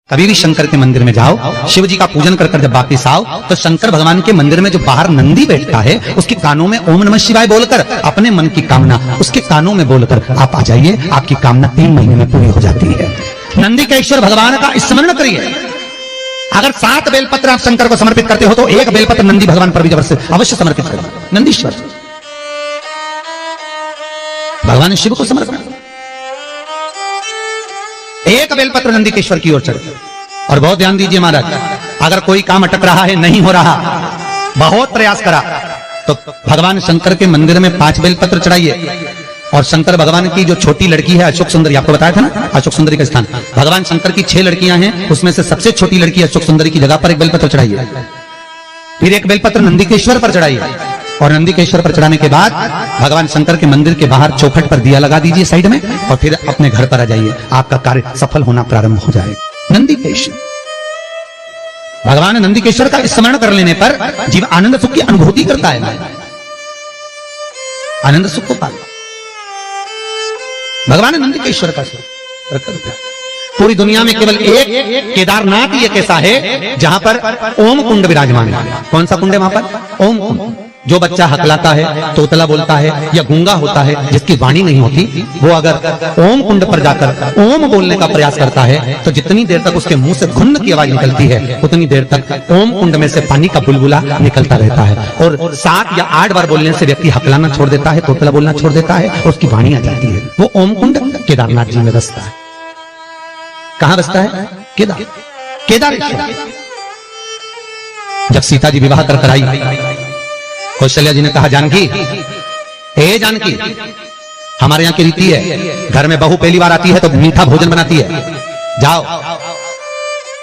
कभी भी शंकर के मंदिर में जाओ, शिव जी का पूजन कर कर जब वापिस आओ तो शंकर भगवान के मंदिर में जो बाहर नंदी बैठता है उसके कानों में ओम नमः शिवाय बोलकर अपने मन की कामना उसके कानों में बोलकर आप आ जाइए, आपकी कामना 3 महीने में पूरी हो जाती है। नंदी के ईश्वर भगवान का स्मरण करिए। अगर 7 बेलपत्र आप शंकर को समर्पित करते हो तो 1 बेलपत्र नंदी भगवान पर भी अवश्य समर्पित करें। नंदीश्वर भगवान शिव को समर्पित, 1 बेलपत्र नंदी के ईश्वर की ओर चढ़े। और बहुत ध्यान दीजिए महाराज, अगर कोई काम अटक रहा है, नहीं हो रहा, बहुत प्रयास करा तो भगवान शंकर के मंदिर में 5 बेलपत्र चढ़ाइए। और शंकर भगवान की जो छोटी लड़की है अशोक सुंदरी, आपको बताया था ना अशोक सुंदरी का स्थान, भगवान शंकर की 6 लड़कियां हैं, उसमें से सबसे छोटी लड़की अशोक सुंदरी की जगह पर 1 बेलपत्र चढ़ाइए। फिर 1 बेलपत्र नंदी के ईश्वर पर चढ़ाइए। और नंदी के ईश्वर पर चढ़ाने के बाद भगवान शंकर के मंदिर के बाहर चौखट पर दिया लगा दीजिए साइड में, और फिर अपने घर पर आ जाइए, आपका कार्य सफल होना प्रारंभ हो जाएगा। नंदी के ईश्वर भगवान नंदी के ईश्वर का स्मरण कर लेने पर जीव आनंद सुख की अनुभूति करता है, आनंद सुख को पाता। भगवान नंदी के ईश्वर का पूरी दुनिया में केवल एक केदारनाथ ही एक ऐसा है जहां पर ओम कुंड विराजमान है। कौन सा कुंड है वहां पर? ओम कुंड। जो बच्चा हकलाता है, तोतला बोलता है या गूंगा होता है, जिसकी वाणी नहीं होती, वो अगर ओम कुंड पर जाकर ओम बोलने का प्रयास करता है तो जितनी देर तक उसके मुंह से घुन्न की आवाज निकलती है उतनी देर तक ओम कुंड में से पानी का बुलबुला निकलता रहता है। और 7 या 8 बार बोलने से व्यक्ति हकलाना छोड़ देता है, तोतला बोलना छोड़ देता है और उसकी वाणी आ जाती है। वो ओम कुंड केदारनाथ जी में बसता है। कहां बसता है? केदारेश्वर। जब सीता जी विवाह कर आई, कौशल्या जी ने कहा, जानकी, हे जानकी, हमारे यहाँ की रीति है, घर में बहू पहली बार आती है तो मीठा भोजन बनाती है। जाओ,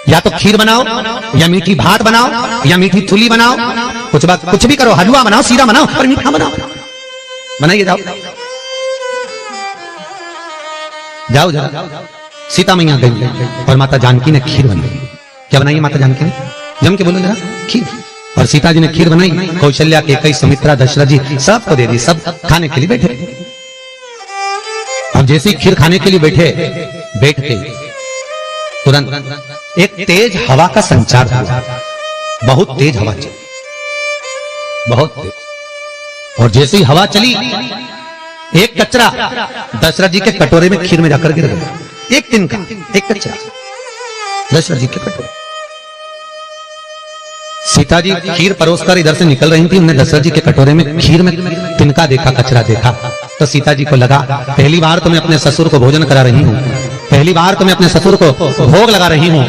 या तो खीर बनाओ, या मीठी भात बनाओ, या मीठी चुली बनाओ, कुछ भी करो, हलवा बनाओ, सीरा बनाओ, पर मीठा बनाओ। बनाइए, जाओ जाओ जरा। सीता मैया गई और माता जानकी ने खीर बनाई। क्या बनाई माता जानकी ने? जम के बोलो जरा। खीर। और सीता जी ने खीर बनाई, कौशल्या के कई सुमित्रा दशरथ जी सबको दे दी, सब खाने के लिए बैठे। अब जैसे ही खीर खाने के लिए बैठते तुरंत एक तेज हवा का संचार हुआ। बहुत तेज हवा चली, बहुत तेज। और जैसे ही हवा चली, एक कचरा दशरथ जी के कटोरे में खीर में जाकर गिर गया। एक तिनका, एक कचरा दशरथ जी के कटोरे। सीता जी खीर परोसकर इधर से निकल रही थी, उन्हें दशरथ जी के कटोरे में खीर में तिनका देखा, कचरा देखा। तो सीता जी को लगा, पहली बार तो मैं अपने ससुर को भोजन करा रही हूं, पहली बार तो मैं अपने ससुर को भोग लगा रही हूं।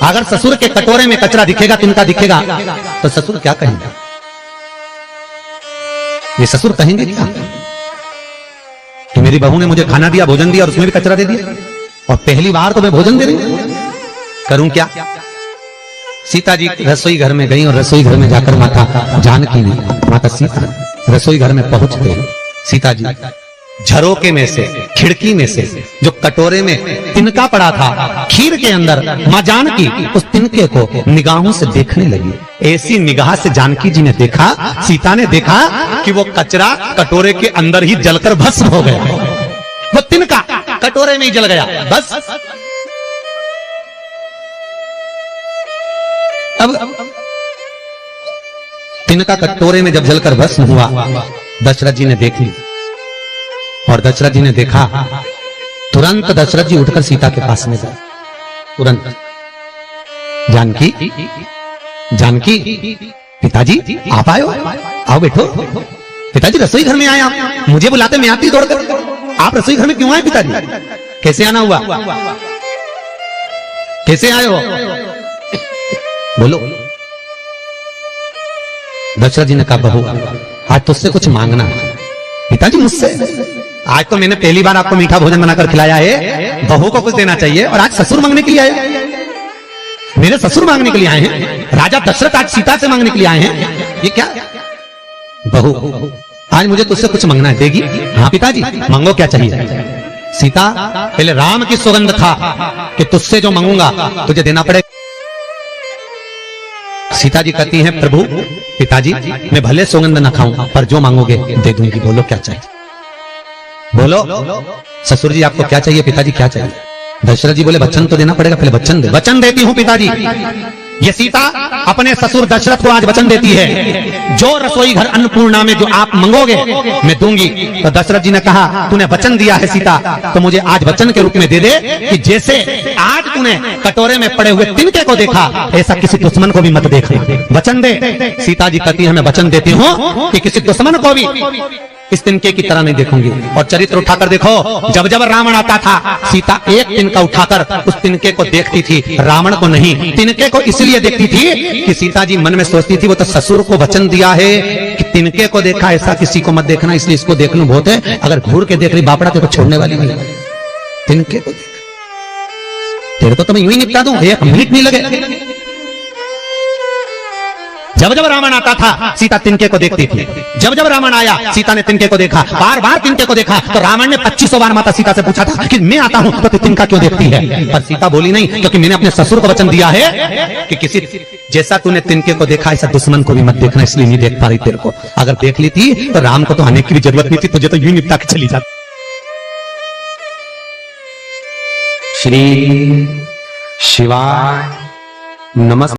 अगर ससुर के कटोरे में कचरा दिखेगा, तिनका दिखेगा, तो ससुर क्या कहेंगे? ये ससुर कहेंगे क्या कि मेरी बहू ने मुझे खाना दिया, भोजन दिया और उसमें भी कचरा दे दिया, और पहली बार तो मैं भोजन दे रही हूं, करूं क्या? सीता जी रसोई घर में गई और रसोई घर में जाकर माता जानकी ने, माता सीता रसोई घर में पहुंचते सीता जी झरोके में से, खिड़की में से जो कटोरे में तिनका पड़ा था खीर के अंदर, मां जानकी उस तिनके को निगाहों से देखने लगी। ऐसी निगाह से जानकी जी ने देखा, सीता ने देखा कि वो कचरा कटोरे के अंदर ही जलकर भस्म हो गया। वो तिनका कटोरे में ही जल गया, बस। अब तिनका कटोरे में जब जलकर भस्म हुआ, दशरथ जी ने देख ली। और दशरथ जी ने देखा, तुरंत दशरथ जी उठकर सीता के पास में गए। तुरंत, जानकी, जानकी, पिताजी आप आए हो, आओ बैठो। पिताजी रसोई घर में आए आप, मुझे बुलाते मैं आती दौड़कर, आप रसोई घर में क्यों आए पिताजी? कैसे आना हुआ? कैसे आए हो? बोलो। दशरथ जी ने कहा, बहू आज तुझसे कुछ मांगना है। पिताजी मुझसे? आज तो मैंने पहली बार आपको मीठा भोजन बनाकर खिलाया है, बहू को कुछ देना चाहिए, और आज ससुर मांगने के लिए आए? मेरे ससुर मांगने के लिए आए हैं, राजा दशरथ आज सीता से मांगने के लिए आए हैं, ये क्या? बहू आज मुझे तुझसे कुछ मांगना है, देगी? हाँ पिताजी, मांगो, क्या चाहिए? सीता, पहले राम की सौगंध खा कि तुझसे जो मांगूंगा तुझे देना पड़ेगा। सीता जी कहती हैं, प्रभु पिताजी मैं भले सौगंध न खाऊं पर जो मांगोगे दे दूंगी, बोलो क्या चाहिए? बोलो। ससुर जी आपको क्या चाहिए? पिताजी क्या चाहिए? दशरथ जी बोले वचन तो देना पड़ेगा, पहले वचन दे। वचन देती हूं पिताजी। ये सीता अपने ससुर दशरथ को आज वचन देती है, जो रसोई घर अन्नपूर्णा में जो आप मंगोगे मैं दूंगी। तो दशरथ जी ने कहा तूने वचन दिया है सीता, तो मुझे आज वचन के रूप में दे दे कि जैसे आज तूने कटोरे में पड़े हुए तिनके को देखा, ऐसा किसी दुश्मन को भी मत देखना। वचन दे। सीता जी कहती है मैं वचन देती हूं कि किसी दुश्मन को भी इस तिनके की तरह नहीं देखूंगी। और चरित्र उठाकर देखो, जब जब रावण आता था सीता एक तिनका उठाकर उस तिनके को देखती थी, रावण को नहीं। तिनके को इसलिए देखती थी कि सीता जी मन में सोचती थी वो तो ससुर को वचन दिया है कि तिनके को देखा, ऐसा किसी को मत देखना, इसलिए इसको देख लूं बहुत है। अगर घूर के देख रही बापड़ा तेरे को छोड़ने वाली नहीं, तिनके को देख, तेरे को तो मैं यूं ही निपटा दूं, एक मिनट नहीं लगे। जब जब रावण आता था सीता तिनके को देखती थी। जब जब रावण आया सीता ने तिनके को देखा, बार बार तिनके को देखा। तो रावण ने 2500 बार माता सीता से पूछा था कि मैं आता हूं तो तिनका क्यों देखती है, पर सीता बोली नहीं, क्योंकि मैंने अपने ससुर को वचन दिया है कि किसी जैसा तूने तिनके को देखा ऐसा दुश्मन को भी मत देखना, इसलिए नहीं देख पा रही तेरे को। अगर देख ली थी तो राम को तो आने की भी जरूरत नहीं थी, तुझे तो यूं निपटा के चली जाती। श्री शिवाय नमस्ते।